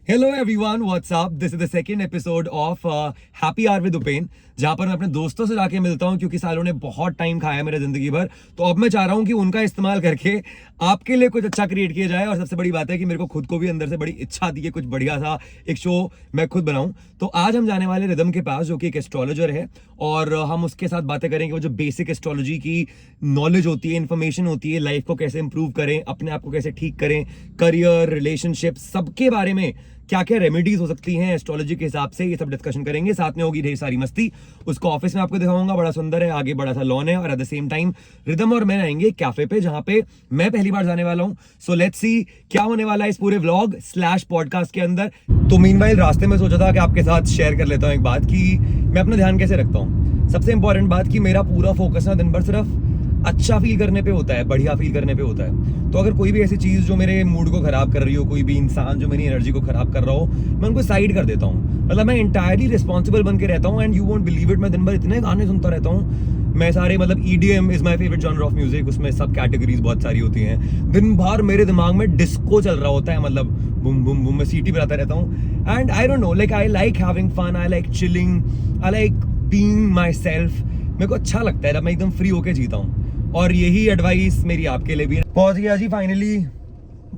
Hello everyone, what's up. This is the second episode of happy hour with Upen, जहां पर मैं अपने दोस्तों से जाके मिलता हूं क्योंकि सालों ने बहुत टाइम खाया है मेरे जिंदगी भर। तो अब मैं चाह रहा हूं कि उनका इस्तेमाल करके आपके लिए कुछ अच्छा क्रिएट किया जाए। और सबसे बड़ी बात है कि मेरे को खुद को भी अंदर से बड़ी इच्छा थी कि कुछ बढ़िया सा एक शो मैं खुद बनाऊं। तो आज हम जाने वाले रिदम के पास, जो कि एक एस्ट्रोलॉजर है, और हम उसके साथ बातें करेंगे वो जो बेसिक एस्ट्रोलॉजी की नॉलेज होती है, इंफॉर्मेशन होती है, लाइफ को कैसे इंप्रूव करें, अपने आप को कैसे ठीक करें, करियर, रिलेशनशिप, सबके बारे में क्या क्या रेमेडीज हो सकती हैं एस्ट्रोलॉजी के हिसाब से, ये सब डिस्कशन करेंगे। साथ में होगी ढेर सारी मस्ती। उसको ऑफिस में आपको दिखाऊंगा, बड़ा सुंदर है, आगे बड़ा सा लॉन है, और at the same time rhythm और मैं आएंगे कैफे पे, जहां पे मैं पहली बार जाने वाला हूं। सो लेट्स सी क्या होने वाला है इस पूरे व्लॉग स्लैश पॉडकास्ट के अंदर। तो मीनवाइल रास्ते में सोचा था कि आपके साथ शेयर कर लेता हूं एक बात, कि मैं अपना ध्यान कैसे रखता हूं। सबसे इंपॉर्टेंट बात कि मेरा पूरा फोकस ना दिन भर सिर्फ अच्छा फील करने पे होता है, बढ़िया फील करने पे होता है। तो अगर कोई भी ऐसी चीज जो मेरे मूड को खराब कर रही हो, कोई भी इंसान जो मेरी एनर्जी को खराब कर रहा हो, मैं उनको साइड कर देता हूँ। मतलब मैं इंटायरली रिस्पॉन्सिबल बन के रहता हूँ। And you won't believe it, मैं दिन भर इतने गाने सुनता रहता हूँ। मैं सारे, मतलब EDM is my favourite genre of music, उसमें सब कैटेगरीज बहुत सारी होती हैं। दिन भर मेरे दिमाग में डिस्को चल रहा होता है, मतलब बुम बुम बुम, मैं सीटी बजाता रहता हूँ। And I don't know, like I like having fun, I like chilling, I like being my self. मेरे को अच्छा लगता है जब मैं एकदम फ्री होके जीता हूँ। और यही एडवाइस मेरी आपके लिए भी है। पहुंच गया जी फाइनली,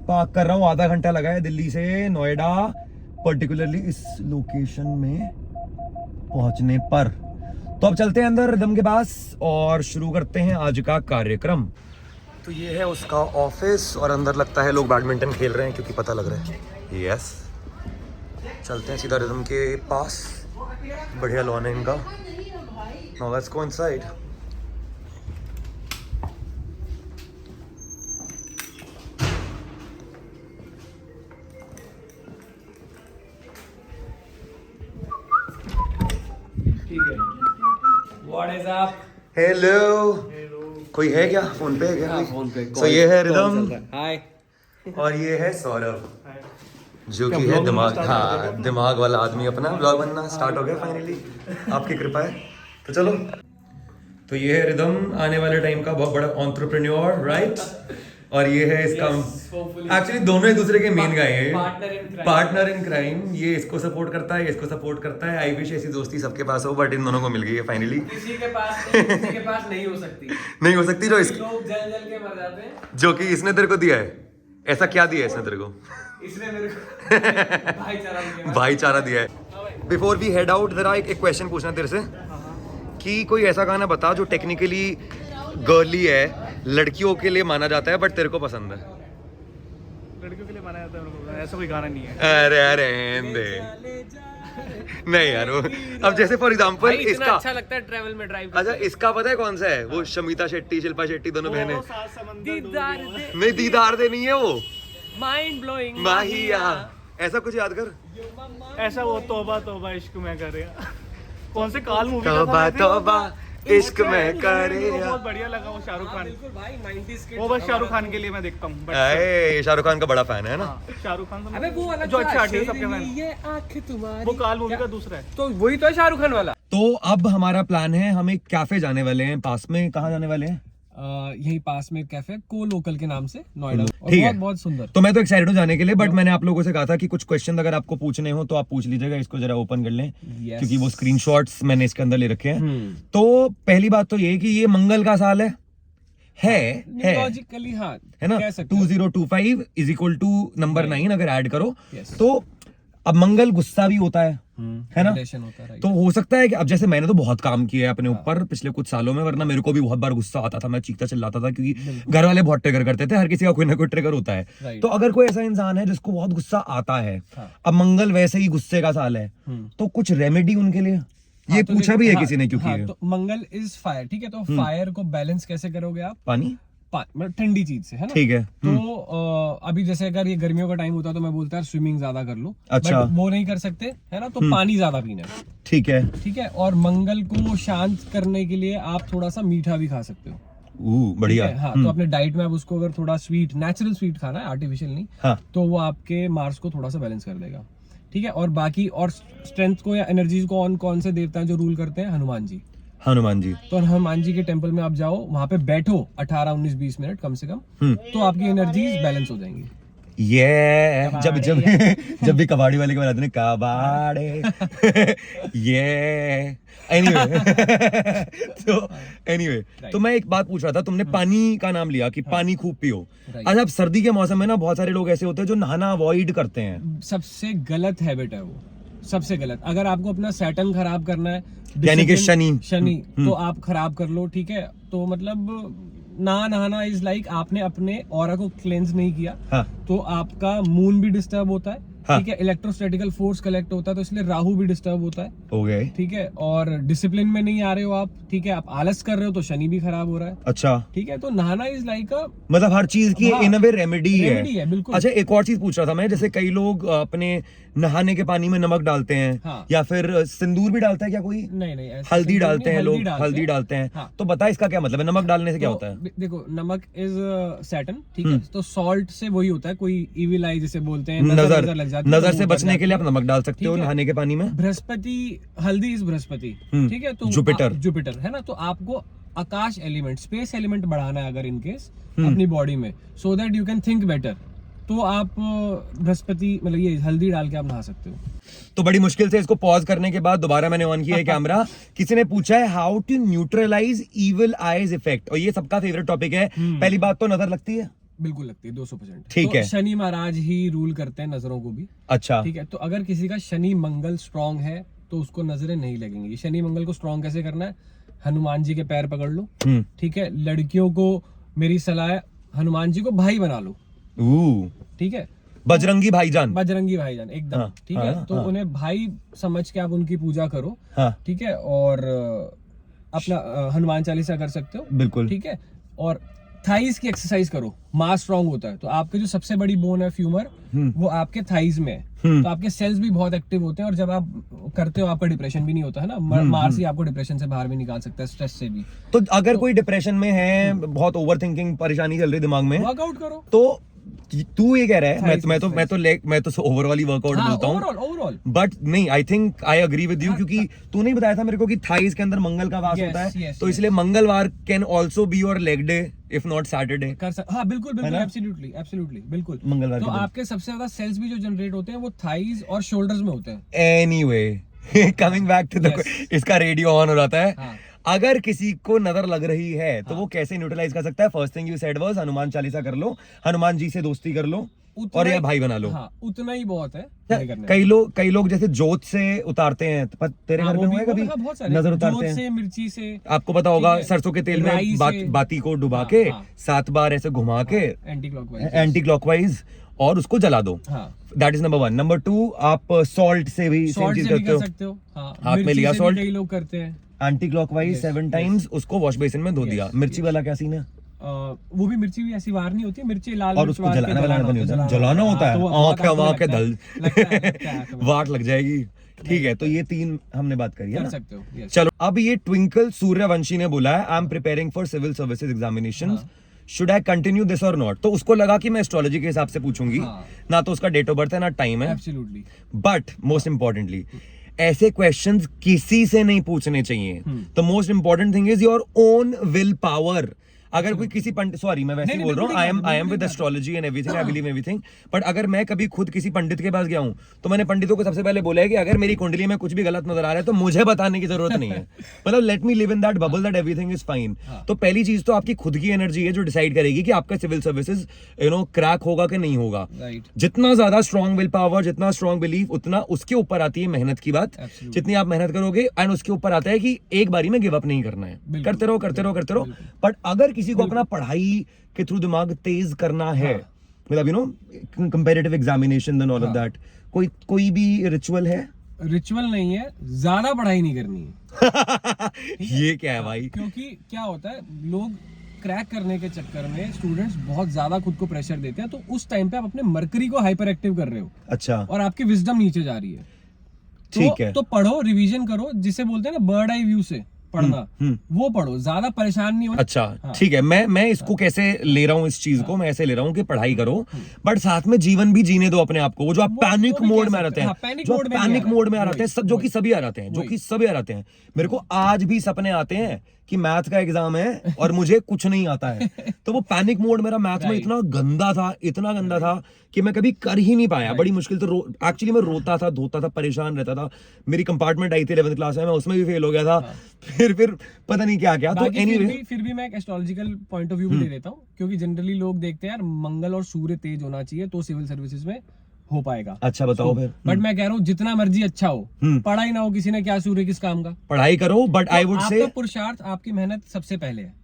पार्क कर रहा हूँ। आधा घंटा लगा है दिल्ली से नोएडा, पर्टिकुलरली इस लोकेशन में पहुंचने पर। तो अब चलते हैं अंदर रिदम के पास और शुरू करते हैं आज का कार्यक्रम। तो ये है उसका ऑफिस, और अंदर लगता है लोग बैडमिंटन खेल रहे हैं क्योंकि पता लग रहा है। यस, चलते हैं सीधा रिदम के पास। बढ़िया लॉन है इनका। Now let's go inside. What is up? Hello, कोई है क्या? फोन पे है क्या? फोन पे तो ये है रिदम, हाय। और ये है सौरभ, जो कि है दिमाग, हाँ, दिमाग वाला आदमी। अपना ब्लॉग बनना स्टार्ट हो गया फाइनली, आपकी कृपा है। तो चलो, तो ये है रिदम, आने वाले टाइम का बहुत बड़ा एंटरप्रेन्योर, राइट? और ये है इसका, एक्चुअली दोनों एक दूसरे के मेन गाय हैं, पार्टनर इन क्राइम। ये इसको सपोर्ट करता है, ये इसको सपोर्ट करता है। आई विश ऐसी दोस्ती सबके पास हो, बट इन दोनों को मिल गई है फाइनली। किसी के पास नहीं हो सकती। नहीं हो सकती। जो लोग जल जल के मर जाते हैं। जो कि इसने तेरे को दिया है। ऐसा क्या दिया है इसने तेरे को? इसने मेरे को भाईचारा दिया है। बिफोर वी हेड आउट, जरा एक क्वेश्चन पूछना तेरे से, कि कोई ऐसा गाना बता जो टेक्निकली गर्ली है, लड़कियों के लिए माना जाता है, बट तेरे को पसंद है। लड़कियों के लिए माना जाता है, ऐसा कोई गाना नहीं है। अरे अरे नहीं यार, वो अब जैसे फॉर एग्जांपल इसका अच्छा लगता है ट्रैवल में ड्राइव। अच्छा, इसका पता है कौन सा है? वो शमिता शेट्टी, शिल्पा शेट्टी, दोनों बहनें। दीदार नहीं, दीदार दे नहीं है वो, माइंड ब्लोइंग माहिया, ऐसा कुछ याद कर। ऐसा वो तौबा तौबा इश्क में करेगा। कौन से काल मूवी तौबा तौबा इश्क में करेगा। बहुत बढ़िया लगा वो शाहरुख खान। बिल्कुल भाई, 90s के वो बस शाहरुख खान के लिए मैं देखता हूँ। अरे शाहरुख खान का बड़ा फैन है ना। शाहरुख खान अबे वो वाला जो अच्छा आर्टिस्ट सबके फैन। ये आंखें तुम्हारी, वो काल मूवी का दूसरा है। तो वही तो है शाहरुख खान वाला। तो अब हमारा प्लान है, हम एक कैफे जाने वाले हैं पास में। कहाँ जाने वाले हैं? यही पास में कैफे को लोकल के नाम से, नोएडा। और ठीक है। बहुत बहुत सुंदर। तो मैं तो एक्साइटेड हूँ जाने के लिए, बट मैंने आप लोगों से कहा था कि कुछ क्वेश्चन अगर आपको पूछने हो तो आप पूछ लीजिएगा। इसको जरा ओपन कर लें, क्योंकि वो स्क्रीनशॉट्स मैंने इसके अंदर ले रखे हैं। तो पहली बात तो ये कि ये मंगल का साल है लॉजिकली हाँ, है ना। 2025 इज इक्वल टू नंबर 9 अगर ऐड करो तो अब मंगल गुस्सा भी होता है ना। होता है, तो हो सकता है कि अब जैसे मैंने तो बहुत काम किया है अपने ऊपर पिछले कुछ सालों में, वरना मेरे को भी बहुत बार गुस्सा आता था, मैं चीखता चिल्लाता था, क्योंकि घर वाले बहुत ट्रिगर करते थे। हर किसी का कोई ना कोई ट्रिगर होता है। तो अगर कोई ऐसा इंसान है जिसको बहुत गुस्सा आता है, अब मंगल वैसे ही गुस्से का साल है, तो कुछ रेमेडी उनके लिए ये तो पूछा भी है किसी ने, क्योंकि तो मंगल इज फायर, ठीक है। तो फायर को बैलेंस कैसे करोगे आप? पानी, मतलब ठंडी चीज से, है ना। ठीक है। तो अभी जैसे अगर ये गर्मियों का टाइम होता तो मैं बोलता है स्विमिंग ज्यादा कर लो। अच्छा। बट वो नहीं कर सकते, है ना। तो पानी ज्यादा पीना है, ठीक है। ठीक है। और मंगल को शांत करने के लिए आप थोड़ा सा मीठा भी खा सकते हो। बढ़िया। हाँ, तो अपने डाइट में आप उसको अगर थोड़ा स्वीट, नेचुरल स्वीट खाना है, आर्टिफिशियल नहीं, हाँ। तो वो आपके मार्स को थोड़ा सा बैलेंस कर देगा, ठीक है। और बाकी और स्ट्रेंथ को या एनर्जीज को कौन से देवता हैं जो रूल करते हैं? हनुमान जी। हनुमान जी। तो हनुमान जी के टेम्पल में आप जाओ, वहां पे बैठो 18, 19, 20 मिनट कम से कम, तो आपकी एनर्जीज बैलेंस हो जाएंगी। ये जब जब जब भी कबाड़ी वाले के बनाते हैं कबाड़े ये एनीवे तो मैं एक बात पूछ रहा था, तुमने पानी का नाम लिया कि पानी खूब पियो। आज अब सर्दी के मौसम में ना बहुत सारे लोग ऐसे होते हैं जो नहाना अवॉइड करते हैं। सबसे गलत हैबिट है वो, सबसे गलत। अगर आपको अपना सैटर्न खराब करना है, यानी कि शनि तो आप खराब कर लो, ठीक है। तो मतलब नहाना इज लाइक आपने अपने ऑरा को क्लेंस नहीं किया। हाँ। तो आपका मून भी डिस्टर्ब होता है, हाँ। ठीक है। इलेक्ट्रोस्टैटिकल फोर्स कलेक्ट होता है, तो इसलिए राहु भी डिस्टर्ब होता है, ओके। ठीक है। और डिसिप्लिन में नहीं आ रहे हो आप, ठीक है, आप आलस कर रहे हो तो शनि भी खराब हो रहा है, अच्छा, ठीक है। तो नहाना इज लाइक अ मतलब हर चीज की हाँ, इन अ वे रेमेडी रेमेडी है, बिल्कुल। अच्छा, एक और चीज पूछ रहा था मैं, जैसे कई लोग अपने नहाने के पानी में नमक डालते हैं, हाँ। या फिर सिंदूर भी डालता है क्या कोई? नहीं ऐसा हल्दी सिंदूर डालते नहीं, हैं लोग, हल्दी डालते हैं। हाँ। तो बता इसका क्या मतलब है, नमक डालने से क्या तो होता है? देखो, नमक इज सैटर्न, ठीक है। तो सॉल्ट से वही होता है, कोई इविल आई जिसे बोलते हैं, नजर लग जाती है, नजर तो से वो बचने उतर के लिए आप जाती नमक डाल सकते ठीक हो है। नहाने के पानी में। बृहस्पति, हल्दी इज बृहस्पति, ठीक है। तो जुपिटर। जुपिटर है ना। तो आपको आकाश एलिमेंट, स्पेस एलिमेंट बढ़ाना है अगर इन केस अपनी बॉडी में, so that you can think better. तो आप बृहस्पति मतलब ये हल्दी डाल के आप नहा सकते हो। तो बड़ी मुश्किल से इसको पॉज करने के बाद दोबारा मैंने ऑन किया है कैमरा। किसी ने पूछा है how to neutralise evil eyes effect, और ये सबका फेवरेट टॉपिक है। पहली बात तो नजर लगती है, बिल्कुल लगती है 200%। ठीक है। शनि महाराज ही रूल करते हैं नजरों को भी, अच्छा, ठीक है। तो अगर किसी का शनि मंगल स्ट्रांग है तो उसको नजरें नहीं लगेंगी। ये शनि मंगल को स्ट्रांग कैसे करना है, हनुमान जी के पैर पकड़ लो, ठीक है। लड़कियों को मेरी सलाह है, हनुमान जी को भाई बना लो, ठीक है। बजरंगी भाईजान, बजरंगी भाईजान एकदम, हाँ, ठीक है। हाँ, तो हाँ। उन्हें भाई समझ के आप उनकी पूजा करो, हाँ, ठीक है। और अपना हनुमान चालीसा कर सकते हो, बिल्कुल, ठीक है। और थाइस की एक्सरसाइज करो, मास स्ट्रांग होता है। तो आपके जो सबसे बड़ी बोन है फ्यूमर, वो आपके थाइस में है। तो आपके सेल्स भी बहुत एक्टिव होते हैं, और जब आप करते हो आपका डिप्रेशन भी नहीं होता है ना। मार्स ही आपको डिप्रेशन से बाहर भी निकाल सकता है, स्ट्रेस से भी। तो अगर कोई डिप्रेशन में है, बहुत ओवर थिंकिंग परेशानी चल रही दिमाग में, वर्कआउट करो। तो तू ये कह रहा है, मैं तो ओवरऑल ही वर्कआउट बोलता हूँ, ओवरऑल बट नहीं, I think I agree with you, क्योंकि तूने ही बताया था मेरे को कि थाइस के अंदर मंगल का वास होता है, तो इसलिए मंगलवार can also be your leg day if not Saturday. हाँ बिल्कुल, एब्सोल्युटली बिल्कुल। मंगलवार तो आपके सबसे ज्यादा सेल्स भी जो जनरेट होते हैं वो थाइज और शोल्डर्स में होते हैं। Anyway coming back to the, इसका रेडियो ऑन हो जाता है। हाँ। अगर किसी को नजर लग रही है तो वो कैसे न्यूट्रलाइज कर सकता है? First thing you said was Hanuman Chalisa कर लो, हनुमान जी से दोस्ती कर लो, और या भाई बना लो। हाँ, उतना ही बहुत है। कई लोग जैसे जोत से उतारते हैं, तेरे घर में हुआ है कभी नजर उतारते हैं? से, मिर्ची से, आपको पता होगा, सरसों के तेल में बाती को डुबा के 7 बार ऐसे घुमा के एंटी क्लॉकवाइज और उसको जला दो। That is number 1। नंबर 2, आप सॉल्ट से भी सेम चीज करते हो। हाथ में लिया सॉल्ट, कई लोग करते हैं एंटी क्लॉकवाइज 7 टाइम्स, उसको वॉश बेसिन में धो दिया। मिर्ची वाला क्या सीन है? वो भी मिर्ची भी ऐसी वार नहीं होती है, मिर्ची लाल और उसको जलाना होता है, आंखें दल वाट लग जाएगी, ठीक है। तो ये 3 हमने बात करी है ना, सकते हो। चलो, अब ये ट्विंकल सूर्यवंशी ने बोला है, I am preparing for civil services examinations, should I continue this or not? तो उसको लगा कि मैं एस्ट्रोलॉजी के हिसाब से पूछूंगी, ना तो उसका डेट ऑफ बर्थ है ना टाइम है। एब्सोल्युटली। बट मोस्ट इंपॉर्टेंटली ऐसे क्वेश्चंस किसी से नहीं पूछने चाहिए। The most important thing is your own will power. अगर कोई किसी पंडित, सॉरी मैं वैसे ही बोल रहा हूँ, I am with astrology and everything, I believe everything, but अगर मैं कभी खुद किसी पंडित के पास गया हूँ तो मैंने पंडितों को सबसे पहले बोला है कि अगर मेरी कुंडली में कुछ भी गलत नजर आ रहा है तो मुझे बताने की जरूरत नहीं है। मतलब let me live in that bubble that everything is fine. तो पहली चीज तो आपकी खुद की एनर्जी है जो डिसाइड करेगी कि आपका सिविल सर्विसेज क्रैक होगा कि नहीं होगा। जितना ज्यादा स्ट्रॉन्ग विल पावर, जितना स्ट्रॉन्ग बिलीफ, उतना उसके ऊपर आती है मेहनत की बात। जितनी आप मेहनत करोगे एंड उसके ऊपर आता है कि एक बारी में गिव अप नहीं करना है, करते रहो। बट अगर किसी को अपना पढ़ाई के थ्रू दिमाग तेज करना है, मतलब you know comparative examination and all of that, कोई भी रिचुअल है? रिचुअल नहीं है, ज्यादा पढ़ाई नहीं करनी है। ये क्या है भाई? क्योंकि क्या होता है, लोग क्रैक करने के चक्कर में स्टूडेंट्स बहुत ज्यादा खुद को प्रेशर देते हैं, तो उस टाइम पे आप अपने मरकरी को हाइपर एक्टिव कर रहे हो। अच्छा। और आपकी विजडम नीचे जा रही है। ठीक है। तो पढ़ो, रिवीजन करो, जिसे बोलते हैं ना बर्ड आई व्यू से पढ़ना, वो पढ़ो, ज्यादा परेशान नहीं हो। अच्छा, ठीक है। मैं इसको कैसे ले रहा हूँ, इस चीज को मैं ऐसे ले रहा हूँ कि पढ़ाई करो, बट साथ में जीवन भी जीने दो अपने आप को। वो जो आप पैनिक मोड में आ जाते हैं, जो कि सभी आ जाते हैं, मेरे को आज भी सपने आते हैं कि मैथ का एग्जाम है और मुझे कुछ नहीं आता है, तो वो पैनिक मोड मेरा मैथ में इतना गंदा था कि मैं कभी कर ही नहीं पाया। बड़ी मुश्किल तो एक्चुअली मैं रोता था, धोता था, परेशान रहता था। मेरी कंपार्टमेंट आई थी 11th क्लास में, मैं उसमें भी फेल हो गया था। फिर पता नहीं क्या क्या। तो एनीवे फिर भी मैं एक एस्ट्रोलॉजिकल पॉइंट ऑफ व्यू भी दे देता हूँ, क्योंकि जनरली लोग देखते हैं यार मंगल और सूर्य तेज होना चाहिए तो सिविल सर्विसेज में हो पाएगा। अच्छा बताओ फिर। बट मैं कह रहा हूँ जितना मर्जी अच्छा हो, पढ़ाई ना हो, किसी ने क्या सूर्य किस काम का, पढ़ाई करो, बट आई वुड से आपका पुरुषार्थ, आपकी मेहनत सबसे पहले है।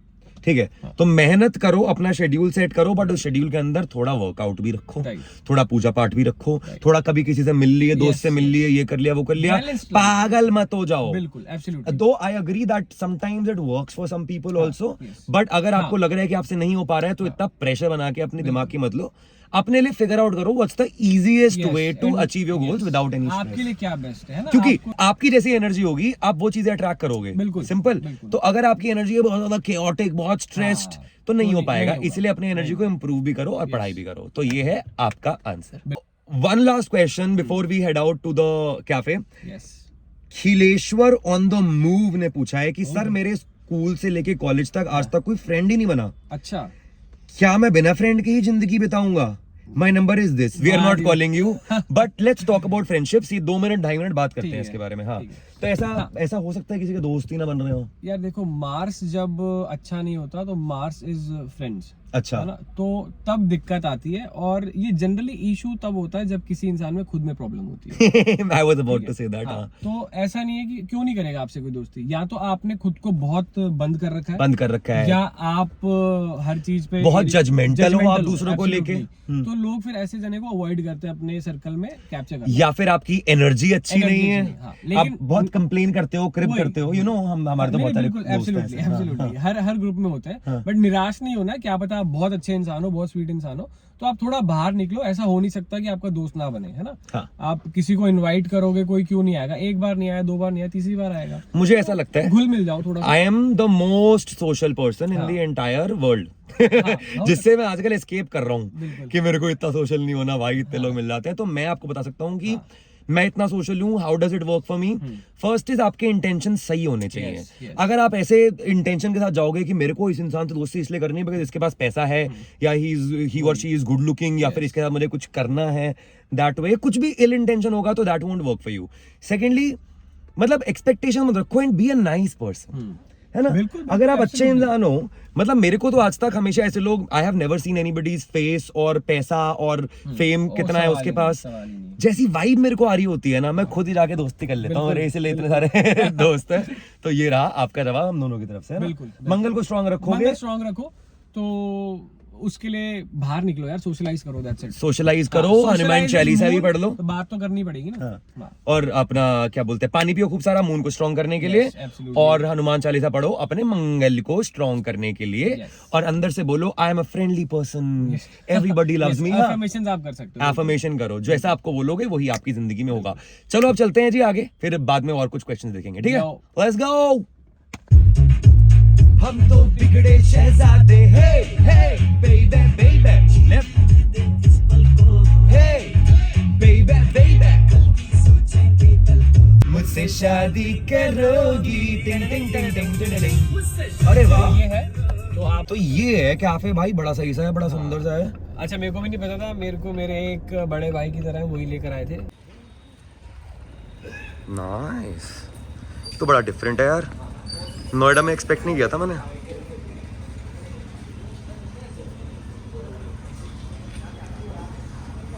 ठीक है, तो मेहनत करो, अपना शेड्यूल सेट करो, बट उस शेड्यूल के अंदर थोड़ा वर्कआउट भी रखो, थोड़ा पूजा पाठ भी रखो, थोड़ा कभी किसी से मिल लिए, दोस्त से मिल लिए, ये कर लिया वो कर लिया, पागल मत हो जाओ। बिल्कुल, एब्सोल्युटली। दो I agree that sometimes it works for some people also, but अगर आपको लग रहा है कि आपसे नहीं हो पा रहा है तो इतना प्रेशर बना के अपने दिमाग की मत लो। अपने लिए फिगर आउट करो what's the easiest way to achieve your goals without any stress. आपके लिए क्या बेस्ट है ना, क्योंकि आपकी जैसी एनर्जी होगी, आप वो चीजें अट्रैक्ट करोगे। बिल्कुल सिंपल। तो अगर आपकी एनर्जी है बहुत ज्यादा केओटिक, बहुत स्ट्रेस्ड, तो नहीं हो पाएगा। इसलिए अपनी एनर्जी को इंप्रूव भी करो और पढ़ाई भी करो। तो ये है आपका answer. One last question before we head out to the cafe. Khileshwar on the move ने पूछा है कि सर मेरे स्कूल से लेके कॉलेज तक आज तक कोई फ्रेंड ही नहीं बना। अच्छा, क्या मैं बिना फ्रेंड के ही जिंदगी बिताऊंगा? My number is this. We are not calling you, but let's talk about friendships. ये 2 मिनट 2.5 मिनट बात करते हैं इसके बारे में। हाँ, तो ऐसा हो सकता है किसी के दोस्त ही ना बन रहे हो। यार देखो, मार्स जब अच्छा नहीं होता तो मार्स इज फ्रेंड्स, अच्छा है ना, तो तब दिक्कत आती है। और ये जनरली इशू तब होता है जब किसी इंसान में खुद में प्रॉब्लम होती है। I was about to say that, हाँ। तो ऐसा नहीं है कि क्यों नहीं करेगा आपसे कोई दोस्ती, या तो आपने खुद को बहुत बंद कर रखा है, या आप हर चीज पे बहुत जजमेंटल हो आप दूसरों को लेके। तो लोग फिर ऐसे जने को अवॉइड करते हैं अपने सर्कल में कैप्चर करना। या फिर आपकी एनर्जी अच्छी नहीं है, लेकिन आप बहुत कंप्लेन करते हो, क्रिप करते हो, यू नो, हमारे तो बहुत सारे दोस्त हैं। एब्सोल्युटली हर ग्रुप में होता है। बट निराश नहीं होना, क्या पता आप बहुत अच्छे इंसान हो, बहुत स्वीट इंसान हो, तो आप थोड़ा बाहर निकलो। ऐसा हो नहीं सकता कि आपका दोस्त ना बने, है ना। आप किसी को इनवाइट करोगे, कोई क्यों नहीं आएगा? एक बार नहीं आया, 2 बार नहीं आया, तीसरी बार आएगा। मुझे ऐसा लगता है घुल मिल जाओ थोड़ा। I am the most social person in the entire world, जिससे मैं आजकल एस्केप कर रहा हूँ कि मेरे को इतना सोशल नहीं होना भाई, इतने लोग मिल जाते हैं। तो मैं आपको बता सकता हूँ कि मैं इतना सोशल हूँ। How does it work for me? First is आपके इंटेंशन सही होने चाहिए। अगर आप ऐसे इंटेंशन के साथ जाओगे कि मेरे को इस इंसान से दोस्ती इसलिए करनी है बिकॉज इसके पास पैसा है, या ही और शी इज गुड लुकिंग, या फिर इसके साथ मुझे कुछ करना है, दैट वे कुछ भी इल इंटेंशन होगा तो that won't work for you. Secondly, मतलब एक्सपेक्टेशन मत रखो and be a nice person, है ना। अगर आप अच्छे इंसान हो, मतलब मेरे को तो आज तक हमेशा ऐसे लोग, I have never seen anybody's face और पैसा और फेम कितना है उसके पास, जैसी वाइब मेरे को आ रही होती है ना, मैं खुद ही जाके दोस्ती कर लेता हूँ, और इसलिए इतने सारे दोस्त हैं। तो ये रहा आपका जवाब हम दोनों की तरफ से, है ना। मंगल को स्ट्रांग रखोगे, स्ट्रांग रखो, तो उसके लिए बाहर निकलो यार, सोशलाइज करो, दैट्स इट। सोशलाइज करो, हनुमान चालीसा भी पढ़ लो, तो बात तो करनी पड़ेगी ना। और अपना क्या बोलते हैं, पानी पियो खूब सारा मून को स्ट्रांग करने के लिए, और हनुमान चालीसा पढ़ो अपने मंगल को स्ट्रांग करने के लिए, और अंदर से बोलो I am a friendly person, everybody loves me. Affirmations आप कर सकते हो, अफर्मेशन करो, जैसा आपको बोलोगे वही आपकी जिंदगी में होगा। चलो अब चलते हैं जी आगे, फिर बाद में और कुछ क्वेश्चंस देखेंगे, ठीक है। Let's go. हम तो बिगड़े शहजादे, हे हे बेबी बेबी, लेफ्ट हे बेबी बेबी, मुझसे शादी करोगी, टिंग टिंग टिंग टिंग टिंग टिंग। अरे वाह, ये है तो आप, तो ये है कैफे भाई, बड़ा सही सा है, बड़ा सुंदर सा है। अच्छा, मेरे को भी नहीं पता था, मेरे को मेरे एक बड़े भाई की तरह वही लेकर आए थे। नाइस, तो बड़ा डिफरेंट है यार, नोएडा में एक्सपेक्ट नहीं किया था मैंने।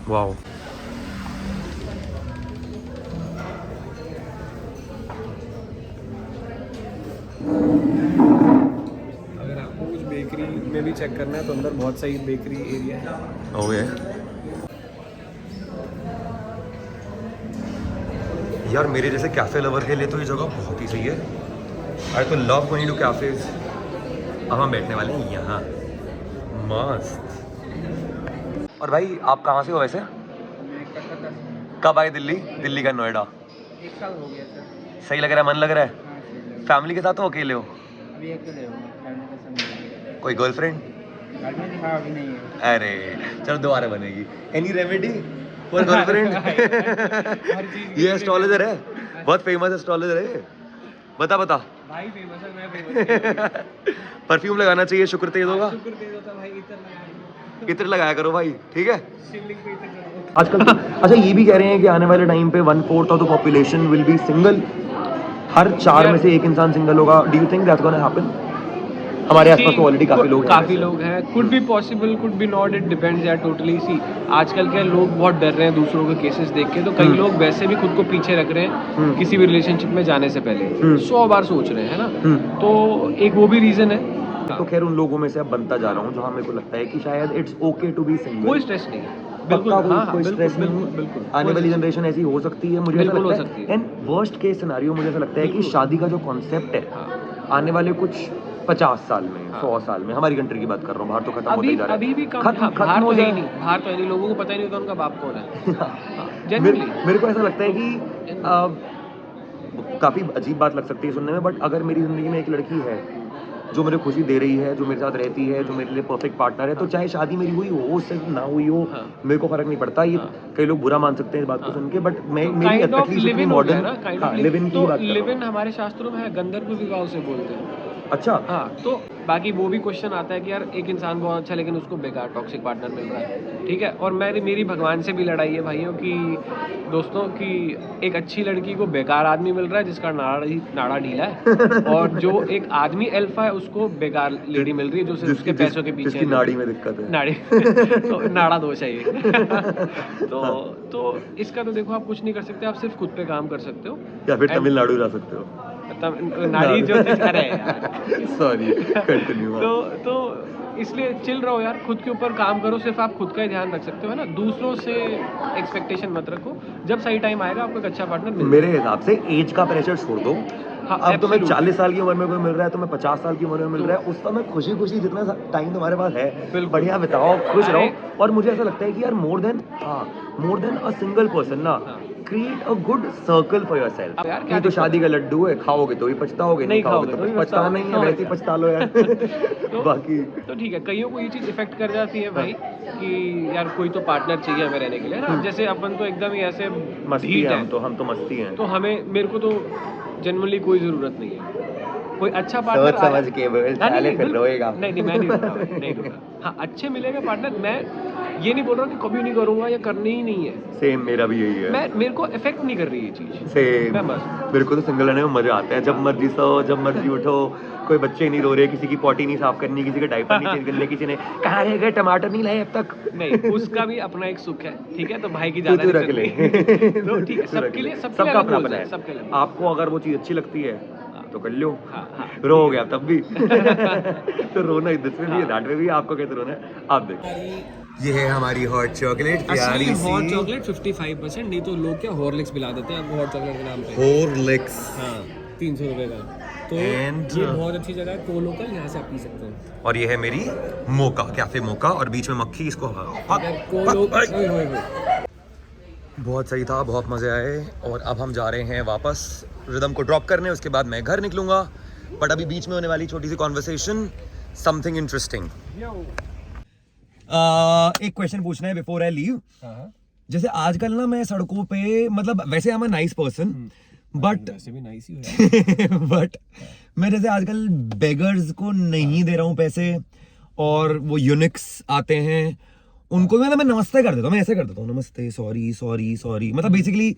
वाओ, अगर आपको कुछ बेकरी में भी चेक करना है तो अंदर बहुत सही बेकरी एरिया है। ओके यार, मेरे जैसे कैफे लवर के लिए तो ये जगह बहुत ही सही है। आई तो लव गोइंग टू कैफेज। अब हम बैठने वाले हैं यहाँ, मस्त। और भाई आप कहाँ से हो वैसे? कब आए दिल्ली? दिल्ली का नोएडा? 1 साल हो गया सर। सही लग रहा है, मन लग रहा है? फैमिली के साथ हो अकेले हो? अभी अकेले हो, फैमिली के साथ नहीं। कोई गर्लफ्रेंड? गर्लफ्रेंड हाँ अभी नहीं है। अरे चलो दोबारा बनेगी। Any remedy for girlfriend? ये एस्ट्रोलॉजर है, बहुत फेमस एस्ट्रोलॉजर है। बता बता भाई फेमस है, मैं फेमस परफ्यूम लगाना चाहिए, शुक्र तेज होगा। शुक्र दे दो तो भाई इतर लगा इत्र लगाया करो भाई, ठीक है। शिवलिंग पे इतर लगाओ। आजकल अच्छा ये भी कह रहे हैं कि आने वाले टाइम पे 1/4 of the population will be single, हर 4 में से एक इंसान सिंगल होगा। Do you think that's gonna happen? हमारे आसपास तो ऑलरेडी काफी लोग हैं। Could be possible, could be not, it depends यार टोटली। सी आजकल के लोग बहुत डर रहे हैं दूसरों के केसेस देख के, तो कई लोग वैसे भी खुद को पीछे रख रहे हैं किसी भी रिलेशनशिप में जाने से पहले, 100 बार सोच रहे हैं, है ना। तो एक वो भी रीजन है। तो खैर उन लोगों में से अब बनता जा रहा हूँ जहाँ मेरे को लगता है कि शायद it's okay to be single. कोई स्ट्रेस नहीं है, बिल्कुल, हाँ, कोई स्ट्रेस नहीं है। बिल्कुल आने वाली जनरेशन ऐसी हो सकती है, मुझे ऐसा बिल्कुल लगता हो सकती है। है। एंड वर्स्ट केस सिनेरियो मुझे ऐसा लगता है कि शादी का जो कॉन्सेप्ट है आने वाले कुछ 50 साल में, 100 साल में, हमारी कंट्री की बात कर रहा हूँ, बाहर तो खत्म होता ही जा रहा है। अभी भी खत्म बाहर हो तो है जाए ही नहीं, बाहर तो है नहीं, लोगों को पता ही नहीं होता उनका बाप कौन है। जनरली मेरे को ऐसा लगता है कि काफी अजीब बात लग सकती है सुनने में, बट अगर मेरी जिंदगी में एक लड़की है जो मुझे खुशी दे रही है, जो मेरे साथ रहती है, जो मेरे लिए परफेक्ट पार्टनर है, तो चाहे शादी मेरी हुई हो, उससे ना हुई हो, मेरे को फर्क नहीं पड़ता। ये कई लोग बुरा मान सकते हैं इस बात को सुन के, बट मैं मेरी एटलीस्ट इतनी मॉडर्न लिव इन की बात कर रहा लिव इन हमारे शास्त्रों में है, गंधर्व विवाह से बोलते हैं। हूं। अच्छा, हाँ, तो बाकी वो भी क्वेश्चन आता है कि यार एक इंसान बहुत अच्छा लेकिन उसको बेकार टॉक्सिक पार्टनर मिल रहा है, ठीक है। और मेरी भगवान से भी लड़ाई है भाइयों की, दोस्तों की, एक अच्छी लड़की को बेकार आदमी मिल रहा है जिसका नाड़ा ढीला है, और जो एक आदमी अल्फा है उसको बेकार लेडी मिल रही है जो सिर्फ उसके पैसों के पीछे जिसकी नाड़ी में दिक्कत है, नाड़ी तो नाड़ा दोष है ये। तो इसका तो देखो आप कुछ नहीं कर सकते, आप सिर्फ खुद पे काम कर सकते हो, या फिर तमिलनाडु जा सकते हो। नाड़ी जो अरे यार सॉरी, कंटिन्यू। तो इसलिए चिल रहो यार, खुद के ऊपर काम करो, सिर्फ आप खुद का ही ध्यान रख सकते हो, है ना। दूसरों से एक्सपेक्टेशन मत रखो, जब सही टाइम आएगा आपको एक अच्छा पार्टनर मिलेगा। मेरे हिसाब से एज का प्रेशर छोड़ दो। हाँ, अब तुम्हें absolutely। 40 साल की उम्र में कोई मिल रहा है, तुम्हें 50 साल की उम्र में मिल रहा है, उस समय खुशी खुशी जितना टाइम तुम्हारे पास है बढ़िया बिताओ, खुश रहो। और मुझे ऐसा लगता है कि यार more than a single person ना, create a good circle for yourself. ये तो शादी का लड्डू है, खाओगे तो ही पछताओगे, नहीं खाओगे तो पछताना नहीं है, वैसे ही पछता लो यार। बाकी तो ठीक है, कईयों को ये चीज इफेक्ट कर जाती है भाई कि यार कोई तो पार्टनर चाहिए हमें रहने के लिए ना। जैसे अपन तो एकदम ही ऐसे मस्ती ढीठ है, हैं, हम तो मस्ती हैं, तो मेरे को तो जनरली कोई जरूरत नहीं है। कोई अच्छा पार्टनर सोच समझ के फिर रोएगा। नहीं मैं नहीं रोता। हाँ, अच्छे मिलेगा पार्टनर, मैं ये नहीं बोल रहा कि कभी नहीं करूंगा या करनी ही नहीं है। सेम मेरा भी यही है। मेरे को इफेक्ट नहीं कर रही ये चीज। सेम मैं बस मेरे को तो सिंगल रहने में मजा आता है, जब मर्जी सो, जब मर्जी उठो, कोई बच्चे नहीं रो रहे, किसी की पॉटी नहीं साफ करनी, किसी के डायपर नहीं चेंज करने, किसी ने कहा रह गए टमाटर नहीं लाए अब तक। नहीं, उसका भी अपना एक सुख है, ठीक है। तो भाई की ज्यादा रख ले, तो ठीक है, सबके लिए सबका अपना अपना है। सबके लिए आपको अगर वो चीज अच्छी लगती है तो कर लो। हाँ। रो हो गया तब भी। तो रोना इधर में भी है, डांट में भी है, आपको कैसे रोना है आप देखो। ये है हमारी हॉट चॉकलेट, प्यारी सी हॉट चॉकलेट 55%, नहीं तो लोग क्या हॉर्लिक्स पिला देते हैं आपको हॉट चॉकलेट के नाम पे। हॉर्लिक्स, हाँ, 300 रुपए का। तो And- ये बहुत अच्छी जगह है, को लोकल, यहाँ से आप पी सकते हैं। और ये है मेरी मोका, कैफे मोका, और बीच में मक्खी, इसको बहुत सही था, बहुत मजे आए। और अब हम जा रहे हैं वापस रिदम को ड्रॉप करने, उसके बाद मैं घर निकलूंगा। बट अभी बीच में होने वाली छोटी सी कॉन्वर्सेशन, समथिंग इंटरेस्टिंग। एक क्वेश्चन पूछना है बिफोर आई लीव। जैसे आजकल ना मैं सड़कों पे, मतलब वैसे I am a nice person, but वैसे भी नाइस ही हो बट मैं जैसे आजकल बेगर्स को नहीं दे रहा हूँ पैसे, और वो यूनिक्स आते हैं उनको मैं नमस्ते कर देता हूँ, मैं ऐसे कर देता हूँ, नमस्ते, सॉरी, मतलब बेसिकली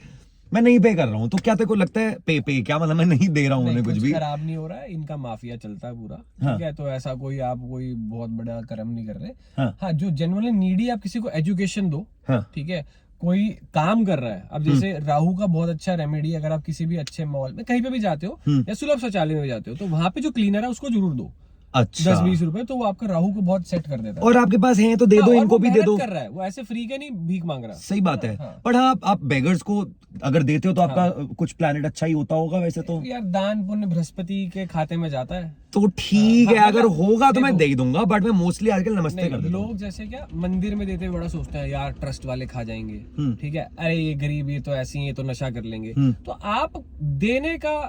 मैं नहीं पे कर रहा हूँ। तो क्या तेरे को लगता है पे क्या मतलब मैं नहीं दे रहा हूँ उन्हें कुछ भी? खराब नहीं हो रहा है, इनका माफिया चलता है पूरा, ठीक है। तो ऐसा कोई आप कोई बहुत बड़ा कर्म नहीं कर रहे। हाँ, जो जेन्युइनली नीडी, आप किसी को एजुकेशन दो, ठीक है, कोई काम कर रहा है। अब जैसे राहु का बहुत अच्छा रेमेडी, अगर आप किसी भी अच्छे मॉल में कहीं पे भी जाते हो या सुलभ शौचालय में जाते हो, तो वहां पे जो क्लीनर है उसको जरूर दो। अच्छा, 10-20 रुपए, तो वो आपका राहु को बहुत सेट कर देता है। और आपके पास है तो दे दो, इनको भी दे दो। कर रहा है वो, ऐसे फ्री के नहीं भीख मांग रहा। सही बात है। पर हाँ, आप बेगर्स को अगर देते हो तो आपका कुछ प्लैनेट अच्छा ही होता होगा वैसे तो। यार दान पुण्य बृहस्पति के खाते में जाता है, तो ठीक है, अगर होगा तो मैं दे दूंगा, बट मैं मोस्टली आजकल नमस्ते कर देता हूं। लोग जैसे क्या मंदिर में देते हुए बड़ा सोचते हैं यार ट्रस्ट वाले खा जाएंगे, ठीक है, अरे ये गरीब, ये तो ऐसी है, तो नशा कर लेंगे। तो आप देने का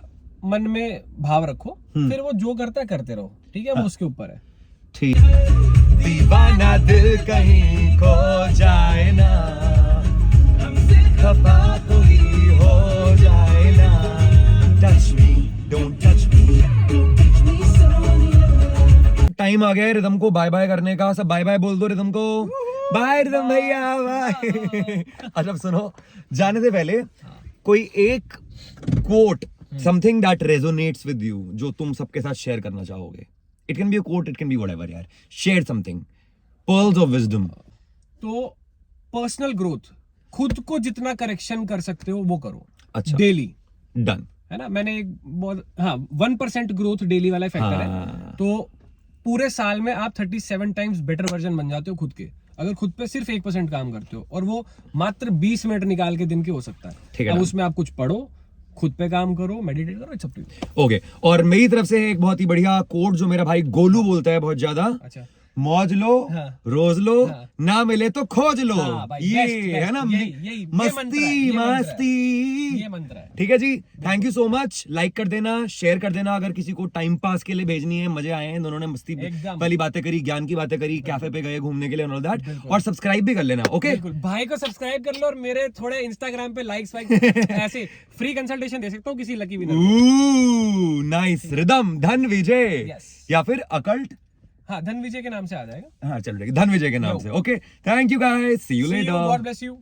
मन में भाव रखो, फिर वो जो करता है करते रहो, ठीक है, वो उसके ऊपर है। ठीक, दीवाना दिल कहीं खो जाए ना, खफा कोई हो जाए ना, टच मी डोंट टाइम आ गया है रिदम को बाय बाय करने का। सब बाय बाय बोल दो रिदम को। बाय रिदम भैया बाय। अच्छा सुनो, जाने से पहले कोई एक quote, something that resonates with you, जो तुम सबके साथ शेयर करना चाहोगे। It can be a quote, it can be whatever यार। Share something, pearls of wisdom. तो पर्सनल ग्रोथ, खुद को जितना करेक्शन कर सकते हो वो करो। अच्छा। डेली। डन। है ना, मैंने एक बहुत 1% ग्रोथ डेली वाला फैक्टर हाँ। है। तो पूरे साल में आप 37 टाइम्स बेटर वर्जन बन जाते हो खुद के, अगर खुद पे सिर्फ 1% काम करते हो, और वो मात्र 20 मिनट निकाल के दिन के हो सकता ठीक है। है अब ना? उसमें आप कुछ पढ़ो, खुद पे काम करो, मेडिटेट करो, it's up to you. Okay, और मेरी तरफ से एक बहुत ही बढ़िया कोट जो मेरा भाई गोलू बोलता है बहुत ज्यादा। अच्छा। मौज लो, हाँ। रोज लो, हाँ। ना मिले तो खोज लो। हाँ भाई, ये best, है ना, यही मंत्र है, मस्ती ये मंत्र है। मस्ती। ये मंत्र है। ठीक है जी, thank you so much. Like कर देना, शेयर कर देना अगर किसी को टाइम पास के लिए भेजनी है। मजे आए हैं, दोनों ने मस्ती एकदम। वाली बातें करी, ज्ञान की बातें करी, कैफे पे गए घूमने के लिए, ऑल दैट। और सब्सक्राइब भी कर लेना। ओके, बिल्कुल, भाई को सब्सक्राइब कर लो, और मेरे थोड़े इंस्टाग्राम पे लाइक्स वाइक ऐसे फ्री कंसल्टेशन दे सकता हूँ किसी लकी विनर। नाइस। रिदम धन विजय Yes. या फिर अकल्ट। हाँ, धन विजय के नाम से आ जाएगा। हाँ चलो ठीक है, धन विजय के नाम से। Okay, thank you guys, see you See you, later. God bless you.